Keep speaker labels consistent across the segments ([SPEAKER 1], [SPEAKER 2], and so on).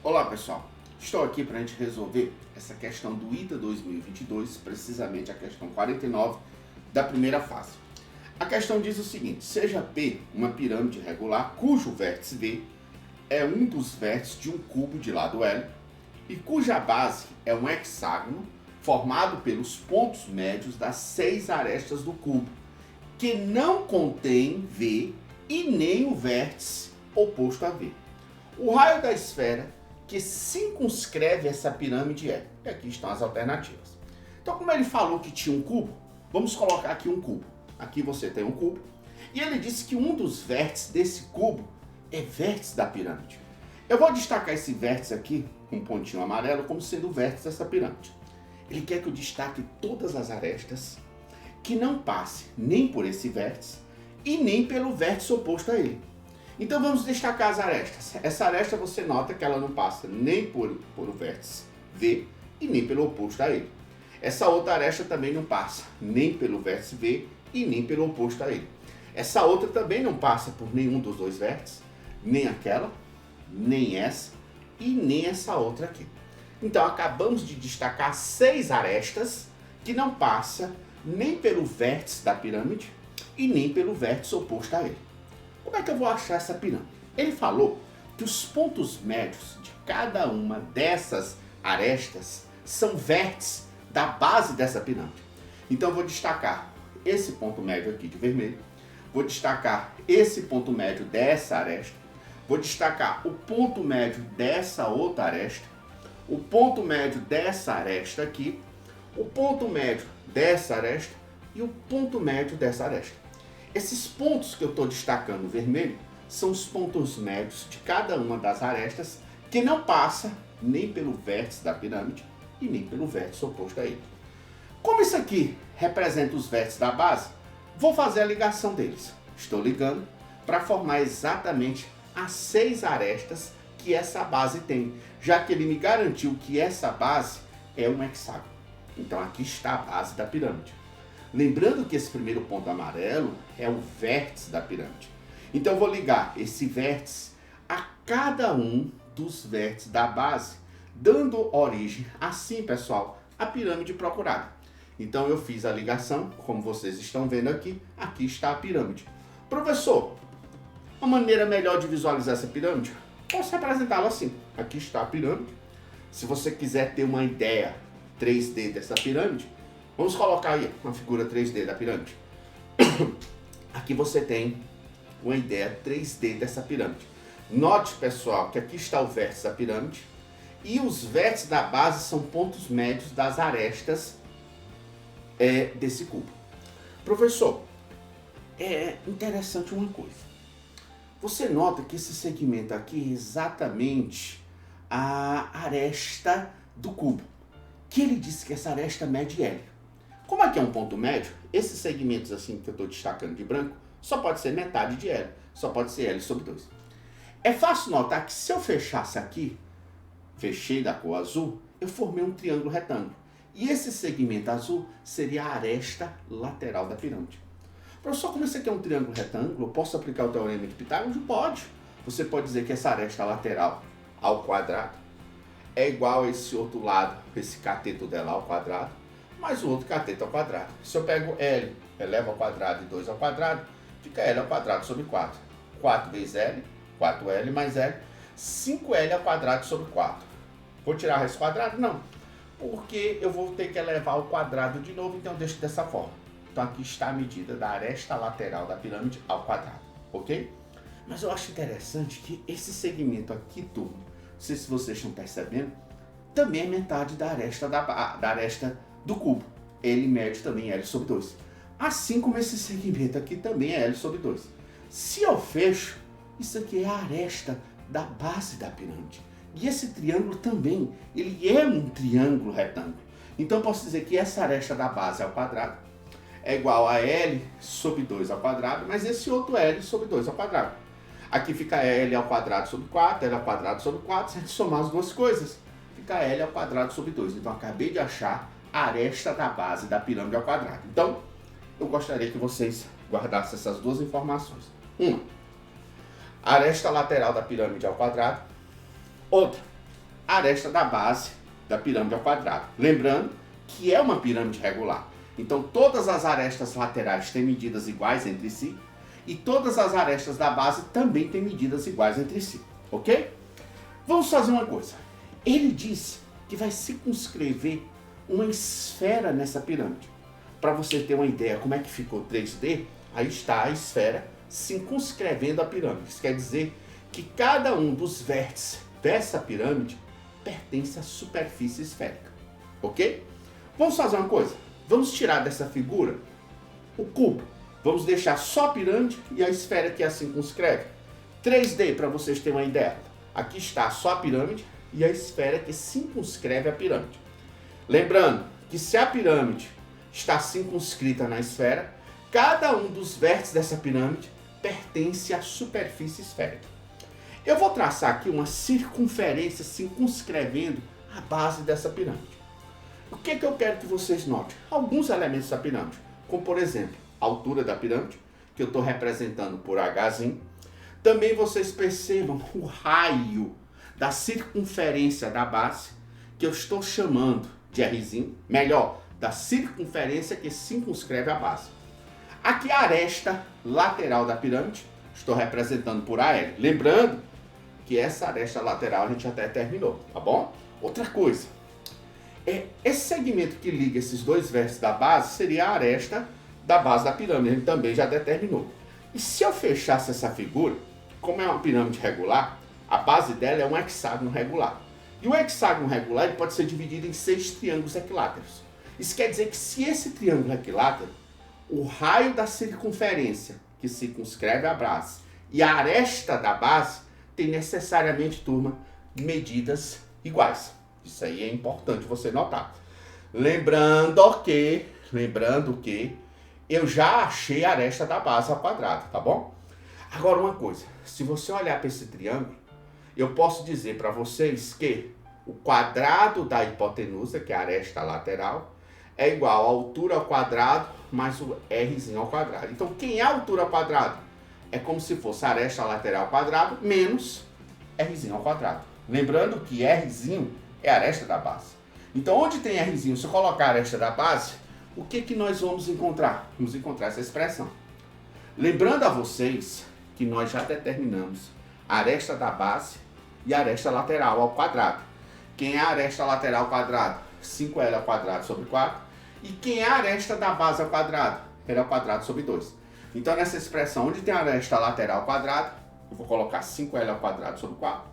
[SPEAKER 1] Olá pessoal, estou aqui para a gente resolver essa questão do ITA 2022, precisamente a questão 49 da primeira fase. A questão diz o seguinte: seja P uma pirâmide regular cujo vértice V é um dos vértices de um cubo de lado L e cuja base é um hexágono formado pelos pontos médios das 6 arestas do cubo, que não contém V e nem o vértice oposto a V. O raio da esfera que circunscreve essa pirâmide é. E aqui estão as alternativas. Então, como ele falou que tinha um cubo, vamos colocar aqui um cubo. Aqui você tem um cubo. E ele disse que um dos vértices desse cubo é vértice da pirâmide. Eu vou destacar esse vértice aqui, com um pontinho amarelo, como sendo o vértice dessa pirâmide. Ele quer que eu destaque todas as arestas que não passe nem por esse vértice e nem pelo vértice oposto a ele. Então vamos destacar as arestas. Essa aresta você nota que ela não passa nem por o vértice V e nem pelo oposto a ele. Essa outra aresta também não passa nem pelo vértice V e nem pelo oposto a ele. Essa outra também não passa por nenhum dos dois vértices, nem aquela, nem essa e nem essa outra aqui. Então acabamos de destacar 6 arestas que não passam nem pelo vértice da pirâmide e nem pelo vértice oposto a ele. Como é que eu vou achar essa pirâmide? Ele falou que os pontos médios de cada uma dessas arestas são vértices da base dessa pirâmide. Então eu vou destacar esse ponto médio aqui de vermelho, vou destacar esse ponto médio dessa aresta, vou destacar o ponto médio dessa outra aresta, o ponto médio dessa aresta aqui, o ponto médio dessa aresta e o ponto médio dessa aresta. Esses pontos que eu estou destacando vermelho são os pontos médios de cada uma das arestas que não passa nem pelo vértice da pirâmide e nem pelo vértice oposto a ele. Como isso aqui representa os vértices da base, vou fazer a ligação deles. Estou ligando para formar exatamente as 6 arestas que essa base tem, já que ele me garantiu que essa base é um hexágono. Então aqui está a base da pirâmide. Lembrando que esse primeiro ponto amarelo é o vértice da pirâmide. Então eu vou ligar esse vértice a cada um dos vértices da base, dando origem, assim pessoal, à pirâmide procurada. Então eu fiz a ligação, como vocês estão vendo aqui, aqui está a pirâmide. Professor, uma maneira melhor de visualizar essa pirâmide? Posso representá-la assim. Aqui está a pirâmide. Se você quiser ter uma ideia 3D dessa pirâmide, vamos colocar aí uma figura 3D da pirâmide. Aqui você tem uma ideia 3D dessa pirâmide. Note, pessoal, que aqui está o vértice da pirâmide e os vértices da base são pontos médios das arestas desse cubo. Professor, é interessante uma coisa. Você nota que esse segmento aqui é exatamente a aresta do cubo, que ele disse que essa aresta mede L. Como aqui é um ponto médio, esses segmentos assim que eu estou destacando de branco, só pode ser metade de L, só pode ser L sobre 2. É fácil notar que se eu fechasse aqui, fechei da cor azul, eu formei um triângulo retângulo. E esse segmento azul seria a aresta lateral da pirâmide. Professor, como esse aqui é um triângulo retângulo, eu posso aplicar o teorema de Pitágoras? Pode. Você pode dizer que essa aresta lateral ao quadrado é igual a esse outro lado, esse cateto dela ao quadrado, mais o outro cateto ao quadrado. Se eu pego L, elevo ao quadrado e 2 ao quadrado, fica L ao quadrado sobre 4. 4 vezes L, 4L mais L, 5L ao quadrado sobre 4. Vou tirar a raiz quadrada? Não, porque eu vou ter que elevar ao quadrado de novo, então eu deixo dessa forma. Então aqui está a medida da aresta lateral da pirâmide ao quadrado, ok? Mas eu acho interessante que esse segmento aqui, turma, não sei se vocês estão percebendo, também é metade da aresta do cubo. Ele mede também L sobre 2. Assim como esse segmento aqui também é L sobre 2. Se eu fecho, isso aqui é a aresta da base da pirâmide. E esse triângulo também, ele é um triângulo retângulo. Então eu posso dizer que essa aresta da base ao quadrado é igual a L sobre 2 ao quadrado, mas esse outro L sobre 2 ao quadrado. Aqui fica L ao quadrado sobre 4, L ao quadrado sobre 4, se a gente somar as duas coisas, fica L ao quadrado sobre 2. Então acabei de achar a aresta da base da pirâmide ao quadrado. Então, eu gostaria que vocês guardassem essas duas informações. Uma, a aresta lateral da pirâmide ao quadrado. Outra, a aresta da base da pirâmide ao quadrado. Lembrando que é uma pirâmide regular. Então todas as arestas laterais têm medidas iguais entre si e todas as arestas da base também têm medidas iguais entre si, ok? Vamos fazer uma coisa. Ele diz que vai circunscrever uma esfera nessa pirâmide. Para você ter uma ideia como é que ficou 3D, aí está a esfera circunscrevendo a pirâmide. Isso quer dizer que cada um dos vértices dessa pirâmide pertence à superfície esférica, ok? Vamos fazer uma coisa. Vamos tirar dessa figura o cubo. Vamos deixar só a pirâmide e a esfera que a circunscreve. 3D, para vocês terem uma ideia. Aqui está só a pirâmide e a esfera que circunscreve a pirâmide. Lembrando que se a pirâmide está circunscrita na esfera, cada um dos vértices dessa pirâmide pertence à superfície esférica. Eu vou traçar aqui uma circunferência circunscrevendo a base dessa pirâmide. O que eu quero que vocês notem? Alguns elementos da pirâmide, como por exemplo, a altura da pirâmide, que eu estou representando por Hzinho. Também vocês percebam o raio da circunferência da base, que eu estou chamando de Rzinho, melhor, da circunferência que circunscreve a base. Aqui a aresta lateral da pirâmide, estou representando por AL. Lembrando que essa aresta lateral a gente até terminou, tá bom? Outra coisa, esse segmento que liga esses dois vértices da base seria a aresta da base da pirâmide, a gente também já determinou. E se eu fechasse essa figura, como é uma pirâmide regular, a base dela é um hexágono regular. E o hexágono regular ele pode ser dividido em 6 triângulos equiláteros. Isso quer dizer que se esse triângulo é equilátero, o raio da circunferência que circunscreve a base e a aresta da base tem necessariamente, turma, medidas iguais. Isso aí é importante você notar. Lembrando que eu já achei a aresta da base ao quadrado, tá bom? Agora uma coisa, se você olhar para esse triângulo, eu posso dizer para vocês que o quadrado da hipotenusa, que é a aresta lateral, é igual à altura ao quadrado mais o Rzinho ao quadrado. Então quem é a altura ao quadrado? É como se fosse a aresta lateral ao quadrado menos Rzinho ao quadrado. Lembrando que Rzinho é a aresta da base. Então onde tem Rzinho, se eu colocar a aresta da base, o que nós vamos encontrar? Vamos encontrar essa expressão. Lembrando a vocês que nós já determinamos a aresta da base e a aresta lateral ao quadrado. Quem é a aresta lateral ao quadrado? 5L ao quadrado sobre 4. E quem é a aresta da base ao quadrado? L ao quadrado sobre 2. Então nessa expressão, onde tem a aresta lateral ao quadrado, eu vou colocar 5L ao quadrado sobre 4.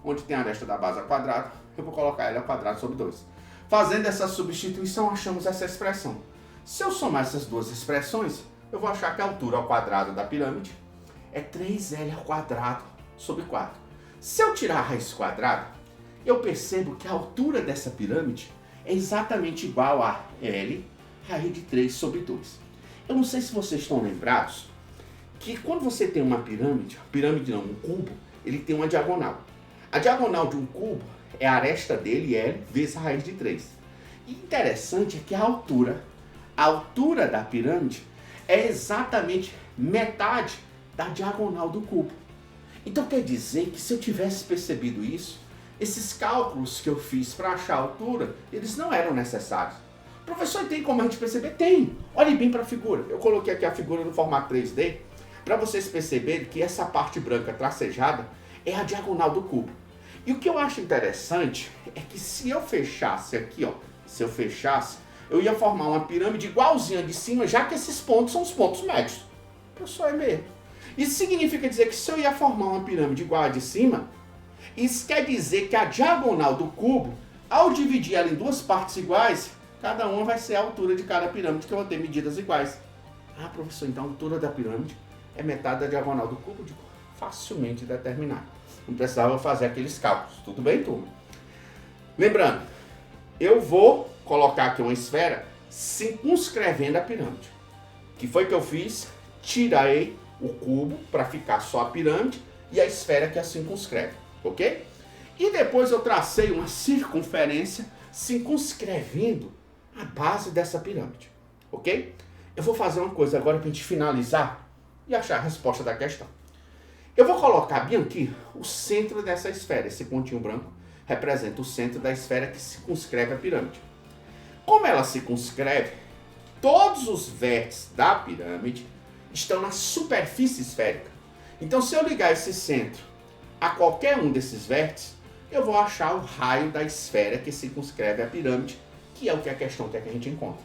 [SPEAKER 1] Onde tem a aresta da base ao quadrado, eu vou colocar L ao quadrado sobre 2. Fazendo essa substituição, achamos essa expressão. Se eu somar essas duas expressões, eu vou achar que a altura ao quadrado da pirâmide é 3L ao quadrado sobre 4. Se eu tirar a raiz quadrada, eu percebo que a altura dessa pirâmide é exatamente igual a L raiz de 3 sobre 2. Eu não sei se vocês estão lembrados que quando você tem uma pirâmide não, um cubo, ele tem uma diagonal. A diagonal de um cubo é a aresta dele, L, vezes a raiz de 3. E interessante é que a altura da pirâmide é exatamente metade da diagonal do cubo. Então quer dizer que se eu tivesse percebido isso, esses cálculos que eu fiz para achar a altura, eles não eram necessários. Professor, tem como a gente perceber? Tem! Olhe bem para a figura. Eu coloquei aqui a figura no formato 3D, para vocês perceberem que essa parte branca tracejada é a diagonal do cubo. E o que eu acho interessante é que se eu fechasse aqui, ó, eu ia formar uma pirâmide igualzinha de cima, já que esses pontos são os pontos médios. Professor, é mesmo. Isso significa dizer que se eu ia formar uma pirâmide igual a de cima, isso quer dizer que a diagonal do cubo, ao dividir ela em duas partes iguais, cada uma vai ser a altura de cada pirâmide, que eu vou ter medidas iguais. Ah, professor, então a altura da pirâmide é metade da diagonal do cubo? Facilmente determinar. Não precisava fazer aqueles cálculos. Tudo bem, turma? Lembrando, eu vou colocar aqui uma esfera circunscrevendo a pirâmide. O que foi que eu fiz? Tirei o cubo para ficar só a pirâmide e a esfera que a circunscreve, ok? E depois eu tracei uma circunferência circunscrevendo a base dessa pirâmide, ok? Eu vou fazer uma coisa agora para a gente finalizar e achar a resposta da questão. Eu vou colocar bem aqui o centro dessa esfera. Esse pontinho branco representa o centro da esfera que circunscreve a pirâmide. Como ela circunscreve, todos os vértices da pirâmide estão na superfície esférica. Então, se eu ligar esse centro a qualquer um desses vértices, eu vou achar o raio da esfera que circunscreve a pirâmide, que é o que a questão quer que a gente encontre.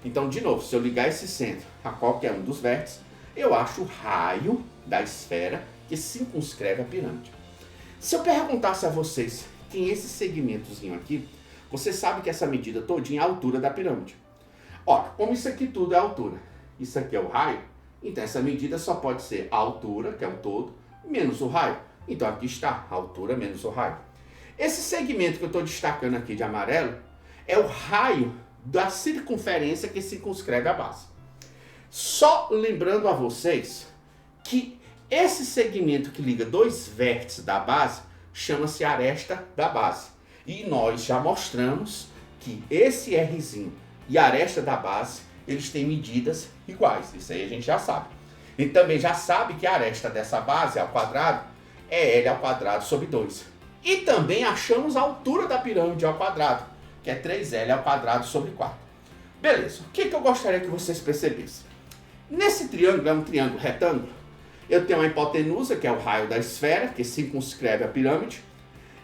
[SPEAKER 1] Então, de novo, se eu ligar esse centro a qualquer um dos vértices, eu acho o raio da esfera que circunscreve a pirâmide. Se eu perguntasse a vocês tem esse segmentozinho aqui, você sabe que essa medida todinha é a altura da pirâmide. Ora, como isso aqui tudo é altura, isso aqui é o raio, então essa medida só pode ser a altura, que é o todo, menos o raio. Então aqui está, a altura menos o raio. Esse segmento que eu estou destacando aqui de amarelo é o raio da circunferência que circunscreve a base. Só lembrando a vocês que esse segmento que liga dois vértices da base chama-se aresta da base. E nós já mostramos que esse Rzinho e a aresta da base, eles têm medidas iguais. Isso aí a gente já sabe. E também já sabe que a aresta dessa base ao quadrado é L ao quadrado sobre 2. E também achamos a altura da pirâmide ao quadrado, que é 3L ao quadrado sobre 4. Beleza, o que eu gostaria que vocês percebessem? Nesse triângulo, é um triângulo retângulo, eu tenho a hipotenusa, que é o raio da esfera, que circunscreve a pirâmide.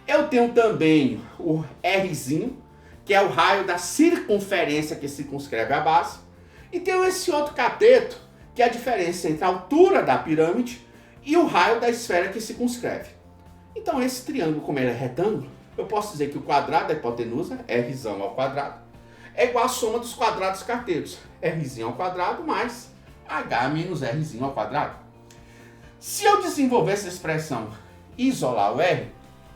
[SPEAKER 1] Eu tenho também o Rzinho, que é o raio da circunferência que circunscreve a base. E tenho esse outro cateto, que é a diferença entre a altura da pirâmide e o raio da esfera que circunscreve. Então esse triângulo, como ele é retângulo, eu posso dizer que o quadrado da hipotenusa, Rzão ao quadrado, é igual à soma dos quadrados cartetos, Rzinho ao quadrado mais H menos Rzinho ao quadrado. Se eu desenvolver essa expressão e isolar o R,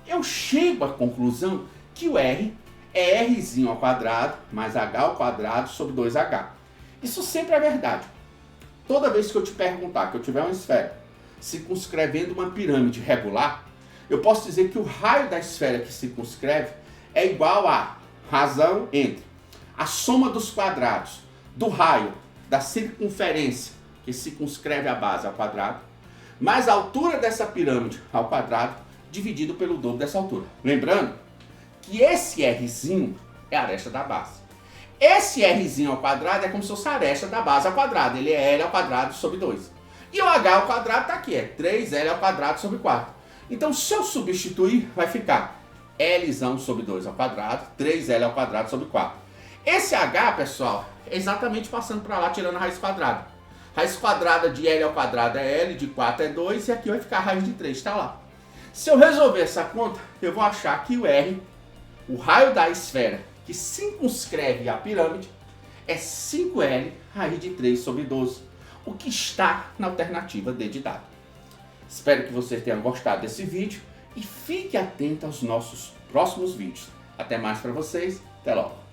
[SPEAKER 1] eu chego à conclusão que o R é Rzinho ao quadrado mais H ao quadrado sobre 2H. Isso sempre é verdade. Toda vez que eu te perguntar que eu tiver uma esfera circunscrevendo uma pirâmide regular, eu posso dizer que o raio da esfera que circunscreve é igual a razão entre a soma dos quadrados do raio da circunferência que circunscreve a base ao quadrado, mais a altura dessa pirâmide ao quadrado, dividido pelo dobro dessa altura. Lembrando que esse Rzinho é a aresta da base. Esse Rzinho ao quadrado é como se fosse a aresta da base ao quadrado. Ele é L ao quadrado sobre 2. E o H ao quadrado está aqui, é 3L ao quadrado sobre 4. Então, se eu substituir, vai ficar Lzão sobre 2 ao quadrado, 3L ao quadrado sobre 4. Esse H, pessoal, é exatamente passando para lá, tirando a raiz quadrada. Raiz quadrada de L ao quadrado é L, de 4 é 2, e aqui vai ficar a raiz de 3, está lá. Se eu resolver essa conta, eu vou achar que o R, o raio da esfera que circunscreve a pirâmide, é 5L raiz de 3 sobre 12, o que está na alternativa D de dado. Espero que vocês tenham gostado desse vídeo e fique atento aos nossos próximos vídeos. Até mais para vocês, até logo!